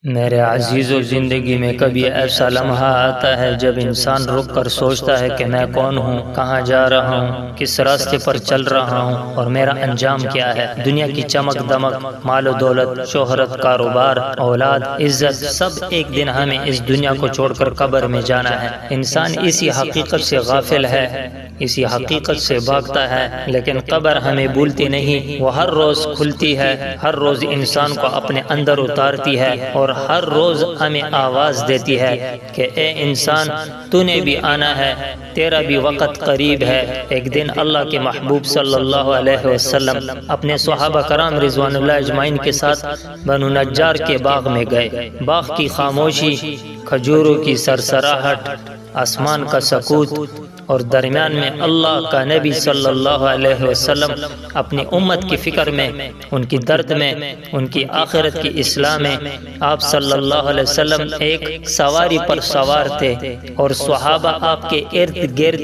میرے عزیزو، زندگی میں کبھی ایسا لمحہ آتا ہے جب انسان رک کر سوچتا ہے کہ میں کون ہوں، کہاں جا رہا ہوں، کس راستے پر چل رہا ہوں اور میرا انجام کیا ہے۔ دنیا کی چمک دمک، مال و دولت، شہرت، کاروبار، اولاد، عزت، سب ایک دن ہمیں اس دنیا کو چھوڑ کر قبر میں جانا ہے۔ انسان اسی حقیقت سے غافل ہے، اسی حقیقت سے بھاگتا ہے، لیکن قبر ہمیں بھولتی نہیں۔ وہ ہر روز کھلتی ہے، ہر روز انسان کو اپنے اندر اتارتی ہے اور ہر روز ہمیں آواز دیتی ہے کہ اے انسان، تو نے بھی آنا ہے، تیرا بھی وقت قریب ہے۔ ایک دن اللہ کے محبوب صلی اللہ علیہ وسلم اپنے صحابہ کرام رضوان اللہ اجمعین کے ساتھ بنو نجار کے باغ میں گئے۔ باغ کی خاموشی، کھجوروں کی سرسراہٹ، آسمان کا سکوت اور درمیان میں اللہ کا نبی صلی اللہ علیہ وسلم اپنی امت کی فکر میں، ان کی درد میں، ان کی آخرت کی اصلاح میں۔ آپ صلی اللہ علیہ وسلم ایک سواری پر سوار تھے اور صحابہ آپ کے ارد گرد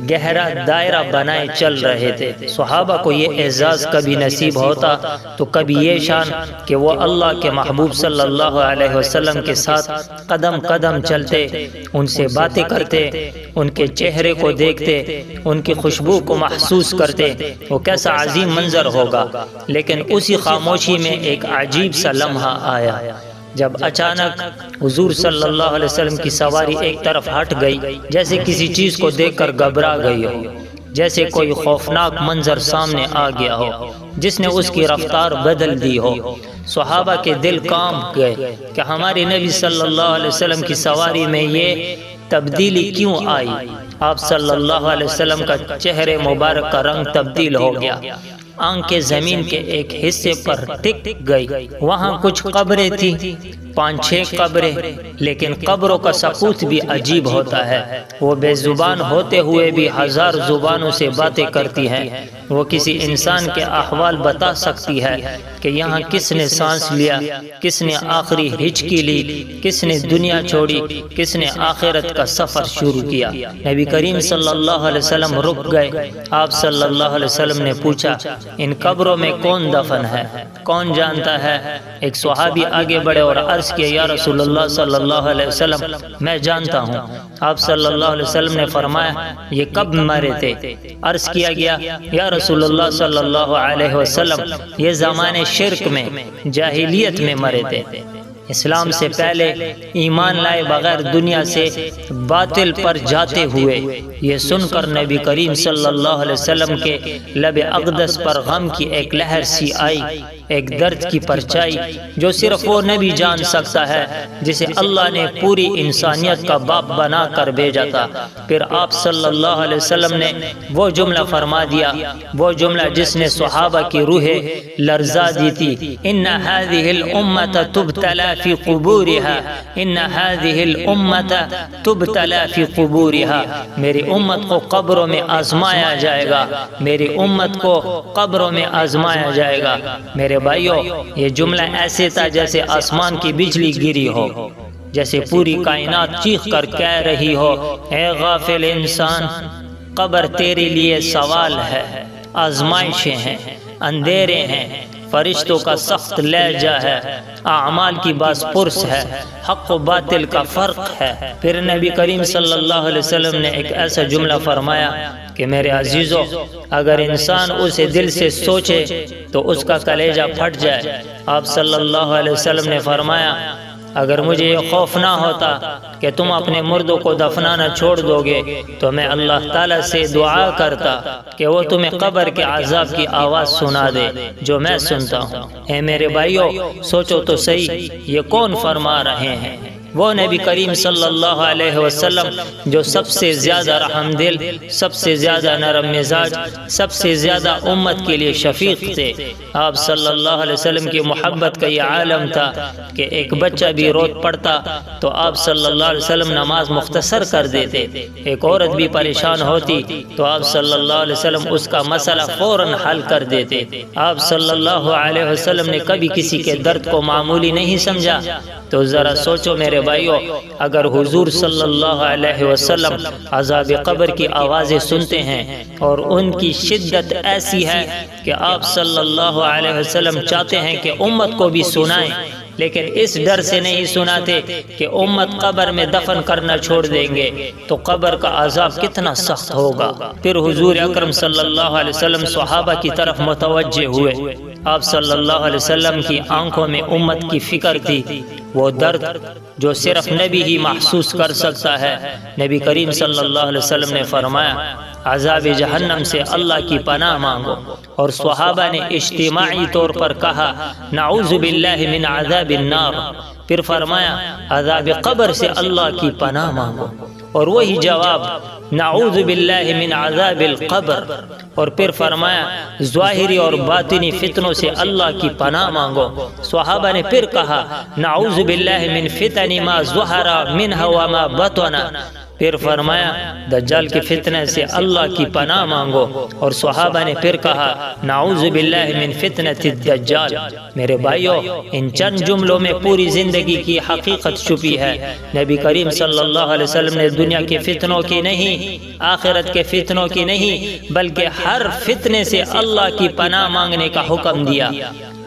گہرا دائرہ بنائے چل رہے تھے۔ صحابہ کو یہ اعزاز کبھی نصیب ہوتا تو کبھی یہ شان کہ وہ اللہ کے محبوب صلی اللہ علیہ وسلم کے ساتھ قدم قدم چلتے، ان سے باتیں کرتے، ان کے چہرے کو دیکھتے، ان کی خوشبو کو محسوس کرتے۔ وہ کیسا عظیم منظر ہوگا۔ لیکن اسی خاموشی میں ایک عجیب سا لمحہ آیا جب اچانک حضور صلی اللہ علیہ وسلم کی سواری ایک طرف ہٹ گئی، جیسے کسی چیز کو دیکھ کر گھبرا گئی ہو، جیسے کوئی خوفناک منظر سامنے آ گیا ہو جس نے اس کی رفتار بدل دی ہو۔ صحابہ کے دل کانپ گئے کہ ہمارے نبی صلی اللہ علیہ وسلم کی سواری میں یہ تبدیلی کیوں آئی؟ آپ صلی اللہ علیہ وسلم کا چہرے مبارک کا رنگ تبدیل ہو گیا، آنکھیں زمین کے ایک حصے پر ٹک گئی۔ وہاں کچھ قبریں تھیں، 5-6 قبریں، لیکن قبروں کا سکوت بھی عجیب ہوتا ہے۔ وہ بے زبان ہوتے ہوئے بھی ہزار زبانوں سے باتیں کرتی ہیں۔ وہ کسی انسان کے احوال بتا سکتی ہے کہ یہاں کس نے سانس لیا، کس نے آخری ہچکی لی، کس نے دنیا چھوڑی، کس نے آخرت کا سفر شروع کیا۔ نبی کریم صلی اللہ علیہ وسلم رک گئے۔ آپ صلی اللہ علیہ وسلم نے پوچھا، ان قبروں میں کون دفن ہے؟ کون جانتا ہے؟ ایک صحابی آگے بڑھے اور عرض کیا، یا رسول اللہ صلی اللہ علیہ وسلم، میں جانتا ہوں۔ آپ صلی اللہ علیہ وسلم نے فرمایا، یہ کب مرے تھے؟ عرض کیا گیا، یا رسول اللہ صلی اللہ علیہ وسلم، یہ زمانے شرک میں، جاہلیت میں مرے تھے، اسلام سے پہلے ایمان لائے بغیر دنیا سے باطل پر جاتے ہوئے۔ یہ سن کر نبی کریم صلی اللہ علیہ وسلم کے لب اقدس پر غم کی ایک لہر سی آئی، ایک درد کی پرچائی جو صرف وہ نبی جان سکتا ہے جسے اللہ نے پوری انسانیت کا باپ بنا کر بھیجا تھا۔ پھر آپ صلی اللہ علیہ وسلم نے وہ جملہ فرما دیا، وہ جملہ جس نے صحابہ کی روحیں لرزا دی تھی، ان هذه الامه تبتلى في قبورها، ان هذه الامه تبتلى في قبورها۔ میری امت کو قبروں میں آزمایا جائے گا، میری امت کو قبروں میں آزمایا جائے گا۔ میرے بھائیو، یہ جملہ ایسے تھا جیسے آسمان کی بجلی گری ہو، جیسے پوری کائنات چیخ کر کہہ رہی ہو، اے غافل انسان، قبر تیرے لیے سوال ہے، آزمائشیں ہیں، اندھیرے ہیں، فرشتوں کا سخت لہجہ ہے، اعمال کی باز پرس ہے، حق و باطل کا فرق ہے۔ پھر نبی کریم صلی اللہ علیہ وسلم نے ایک ایسا جملہ فرمایا کہ میرے عزیزو، اگر انسان اسے دل سے سوچے تو اس کا کلیجہ پھٹ جائے۔ آپ صلی اللہ علیہ وسلم نے فرمایا، اگر مجھے یہ خوف نہ ہوتا کہ تم اپنے مردوں کو دفنانا چھوڑ دو گے تو میں اللہ تعالیٰ سے دعا کرتا کہ وہ تمہیں قبر کے عذاب کی آواز سنا دے جو میں سنتا ہوں۔ اے میرے بھائیو، سوچو تو صحیح، یہ کون فرما رہے ہیں؟ وہ نبی کریم صلی اللہ علیہ وسلم جو سب سے زیادہ رحم دل، سب سے زیادہ نرم مزاج، سب سے زیادہ امت کے لیے شفیق تھے۔ آپ صلی اللہ علیہ وسلم کی محبت کا یہ عالم تھا کہ ایک بچہ بھی روت پڑتا تو آپ صلی اللہ علیہ وسلم نماز مختصر کر دیتے۔ ایک عورت بھی پریشان ہوتی تو آپ صلی اللہ علیہ وسلم اس کا مسئلہ فوراً حل کر دیتے۔ آپ صلی اللہ علیہ وسلم نے کبھی کسی کے درد کو معمولی نہیں سمجھا۔ تو ذرا سوچو میرے بھائیو، اگر حضور صلی اللہ علیہ وسلم عذاب قبر کی آوازیں سنتے ہیں اور ان کی شدت ایسی ہے کہ آپ صلی اللہ علیہ وسلم چاہتے ہیں کہ امت کو بھی سنائیں، لیکن اس ڈر سے نہیں سناتے کہ امت قبر میں دفن کرنا چھوڑ دیں گے تو قبر کا عذاب کتنا سخت ہوگا۔ پھر حضور اکرم صلی اللہ علیہ وسلم صحابہ کی طرف متوجہ ہوئے۔ آپ صلی اللہ علیہ وسلم کی آنکھوں میں امت کی فکر تھی، وہ درد جو صرف نبی ہی محسوس کر سکتا ہے۔ نبی کریم صلی اللہ علیہ وسلم نے فرمایا، عذاب جہنم سے اللہ کی پناہ مانگو، اور صحابہ نے اجتماعی طور پر کہا، نعوذ باللہ من عذاب النار۔ پھر فرمایا، عذاب قبر سے اللہ کی پناہ مانگو، اور وہی جواب، نعوذ باللہ من عذاب القبر۔ اور پھر فرمایا، ظاہری اور باطنی فتنوں سے اللہ کی پناہ مانگو۔ صحابہ نے پھر کہا، نعوذ باللہ من فتن ما ظہر منہ وما بطن۔ پھر فرمایا، دجال کے فتنے سے اللہ کی پناہ مانگو، اور صحابہ نے پھر کہا، نعوذ باللہ من فتنۃ الدجال۔ میرے بھائیو، ان چند جملوں میں پوری زندگی کی حقیقت چھپی ہے۔ نبی کریم صلی اللہ علیہ وسلم نے دنیا کے فتنوں کی نہیں، آخرت کے فتنوں کی نہیں، بلکہ ہر فتنے سے اللہ کی پناہ مانگنے کا حکم دیا۔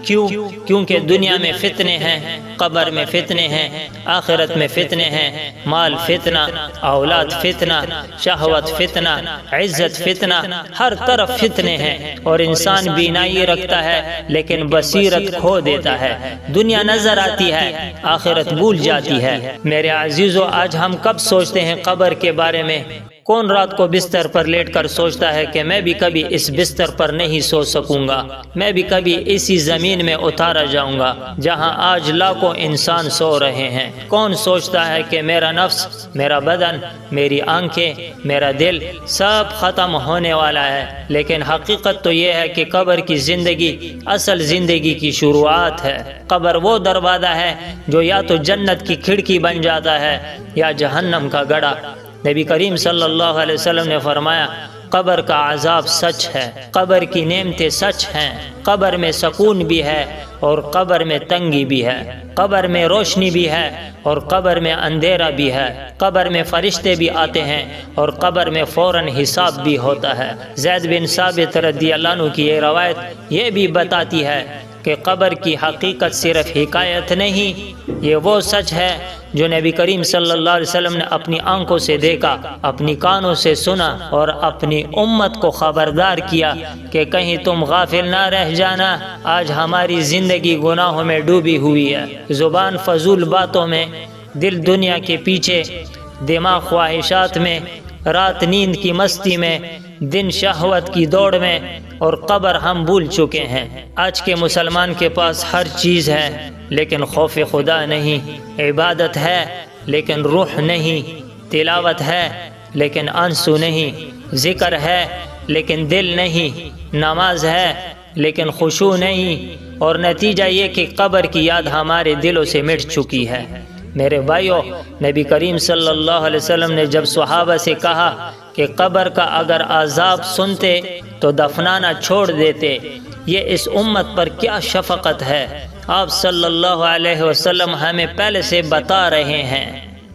کیوں؟ کیونکہ دنیا میں فتنے ہیں، قبر میں فتنے ہیں، آخرت میں فتنے ہیں، مال فتنہ، اولاد فتنہ، شہوت فتنہ، عزت فتنہ، ہر طرف فتنے ہیں، اور انسان بینائی رکھتا ہے لیکن بصیرت کھو دیتا ہے۔ دنیا نظر آتی ہے، آخرت بھول جاتی ہے۔ میرے عزیزو، آج ہم کب سوچتے ہیں قبر کے بارے میں؟ کون رات کو بستر پر لیٹ کر سوچتا ہے کہ میں بھی کبھی اس بستر پر نہیں سو سکوں گا، میں بھی کبھی اسی زمین میں اتارا جاؤں گا جہاں آج لاکھوں انسان سو رہے ہیں؟ کون سوچتا ہے کہ میرا نفس، میرا بدن، میری آنکھیں، میرا دل سب ختم ہونے والا ہے؟ لیکن حقیقت تو یہ ہے کہ قبر کی زندگی اصل زندگی کی شروعات ہے۔ قبر وہ دروازہ ہے جو یا تو جنت کی کھڑکی بن جاتا ہے یا جہنم کا گڑھا۔ نبی کریم صلی اللہ علیہ وسلم نے فرمایا، قبر کا عذاب سچ ہے، قبر کی نعمتیں سچ ہیں، قبر میں سکون بھی ہے اور قبر میں تنگی بھی ہے، قبر میں روشنی بھی ہے اور قبر میں اندھیرا بھی ہے، قبر میں فرشتے بھی آتے ہیں اور قبر میں فوراً حساب بھی ہوتا ہے۔ زید بن ثابت رضی اللہ عنہ کی یہ روایت یہ بھی بتاتی ہے کہ قبر کی حقیقت صرف حکایت نہیں، یہ وہ سچ ہے جو نبی کریم صلی اللہ علیہ وسلم نے اپنی آنکھوں سے دیکھا، اپنی کانوں سے سنا اور اپنی امت کو خبردار کیا کہ کہیں تم غافل نہ رہ جانا، آج ہماری زندگی گناہوں میں ڈوبی ہوئی ہے، زبان فضول باتوں میں، دل دنیا کے پیچھے، دماغ خواہشات میں، رات نیند کی مستی میں، دن شہوت کی دوڑ میں، اور قبر ہم بھول چکے ہیں۔ آج کے مسلمان کے پاس ہر چیز ہے لیکن خوف خدا نہیں، عبادت ہے لیکن روح نہیں، تلاوت ہے لیکن آنسو نہیں، ذکر ہے لیکن دل نہیں، نماز ہے لیکن خشوع نہیں، اور نتیجہ یہ کہ قبر کی یاد ہمارے دلوں سے مٹ چکی ہے۔ میرے بھائیو، نبی کریم صلی اللہ علیہ وسلم نے جب صحابہ سے کہا کہ قبر کا اگر عذاب سنتے تو دفنانا چھوڑ دیتے، یہ اس امت پر کیا شفقت ہے۔ آپ صلی اللہ علیہ وسلم ہمیں پہلے سے بتا رہے ہیں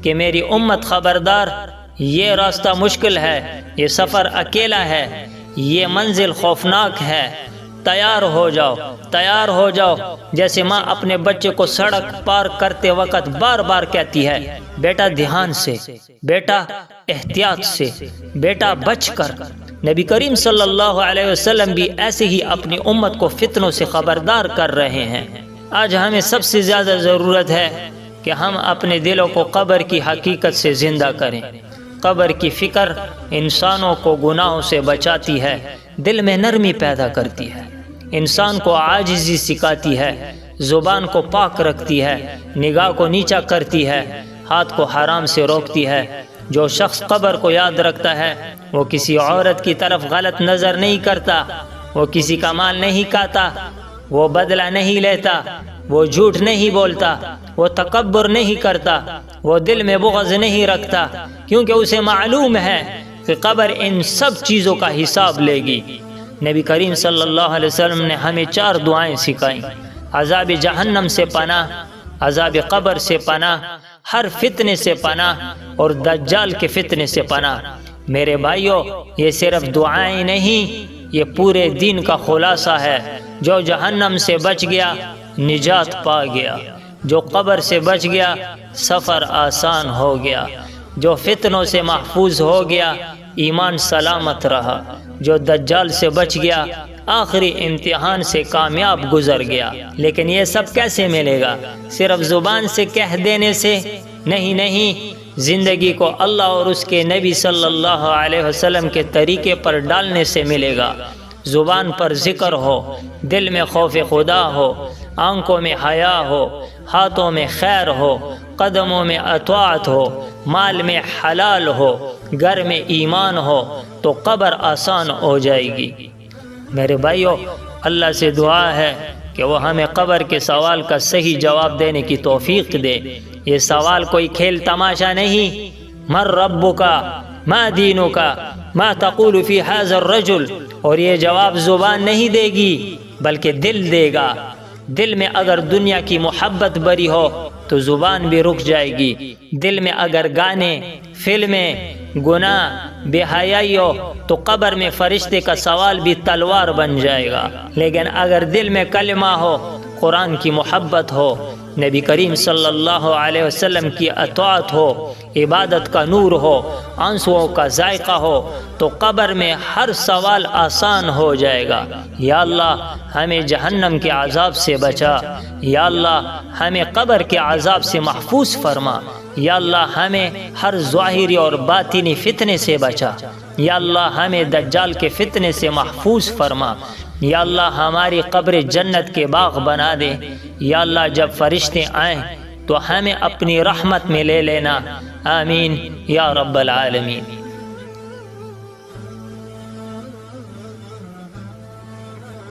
کہ میری امت خبردار، یہ راستہ مشکل ہے، یہ سفر اکیلا ہے، یہ منزل خوفناک ہے، تیار ہو جاؤ، تیار ہو جاؤ۔ جیسے ماں اپنے بچے کو سڑک پار کرتے وقت بار بار کہتی ہے، بیٹا دھیان سے، بیٹا احتیاط سے، بیٹا بچ کر۔ نبی کریم صلی اللہ علیہ وسلم بھی ایسے ہی اپنی امت کو فتنوں سے خبردار کر رہے ہیں۔ آج ہمیں سب سے زیادہ ضرورت ہے کہ ہم اپنے دلوں کو قبر کی حقیقت سے زندہ کریں۔ قبر کی فکر انسانوں کو گناہوں سے بچاتی ہے، دل میں نرمی پیدا کرتی ہے، انسان کو عاجزی سکھاتی ہے، زبان کو پاک رکھتی ہے، نگاہ کو نیچا کرتی ہے، ہاتھ کو حرام سے روکتی ہے۔ جو شخص قبر کو یاد رکھتا ہے وہ کسی عورت کی طرف غلط نظر نہیں کرتا، وہ کسی کا مال نہیں کھاتا، وہ بدلہ نہیں لیتا، وہ جھوٹ نہیں بولتا، وہ تکبر نہیں کرتا، وہ دل میں بغض نہیں رکھتا، کیونکہ اسے معلوم ہے کہ قبر ان سب چیزوں کا حساب لے گی۔ نبی کریم صلی اللہ علیہ وسلم نے ہمیں 4 دعائیں سکھائیں: عذاب جہنم سے پناہ، عذاب قبر سے پناہ، ہر فتنے سے پناہ، اور دجال کے فتنے سے پناہ۔ میرے بھائیو، یہ صرف دعائیں نہیں، یہ پورے دین کا خلاصہ ہے۔ جو جہنم سے بچ گیا نجات پا گیا، جو قبر سے بچ گیا سفر آسان ہو گیا، جو فتنوں سے محفوظ ہو گیا ایمان سلامت رہا، جو دجال سے بچ گیا آخری امتحان سے کامیاب گزر گیا۔ لیکن یہ سب کیسے ملے گا؟ صرف زبان سے کہہ دینے سے نہیں، زندگی کو اللہ اور اس کے نبی صلی اللہ علیہ وسلم کے طریقے پر ڈالنے سے ملے گا۔ زبان پر ذکر ہو، دل میں خوف خدا ہو، آنکھوں میں حیا ہو، ہاتھوں میں خیر ہو، قدموں میں اطاعت ہو، مال میں حلال ہو، گھر میں ایمان ہو تو قبر آسان ہو جائے گی۔ میرے بھائیو، اللہ سے دعا ہے کہ وہ ہمیں قبر کے سوال کا صحیح جواب دینے کی توفیق دے۔ یہ سوال کوئی کھیل تماشا نہیں۔ من ربک، ما دینک، ما تقول فی ھذا الرجل، اور یہ جواب زبان نہیں دے گی بلکہ دل دے گا۔ دل میں اگر دنیا کی محبت بری ہو تو زبان بھی رک جائے گی۔ دل میں اگر گانے، فلمیں، گناہ، بے حیائی ہو تو قبر میں فرشتے کا سوال بھی تلوار بن جائے گا۔ لیکن اگر دل میں کلمہ ہو، قرآن کی محبت ہو، نبی کریم صلی اللہ علیہ وسلم کی اطاعت ہو، عبادت کا نور ہو، آنسوؤں کا ذائقہ ہو تو قبر میں ہر سوال آسان ہو جائے گا۔ یا اللہ ہمیں جہنم کے عذاب سے بچا، یا اللہ ہمیں قبر کے عذاب سے محفوظ فرما، یا اللہ ہمیں ہر ظاہری اور باطنی فتنے سے بچا، یا اللہ ہمیں دجال کے فتنے سے محفوظ فرما، یا اللہ ہماری قبر جنت کے باغ بنا دے، یا اللہ جب فرشتے آئیں تو ہمیں اپنی رحمت میں لے لینا، آمین یا رب العالمین۔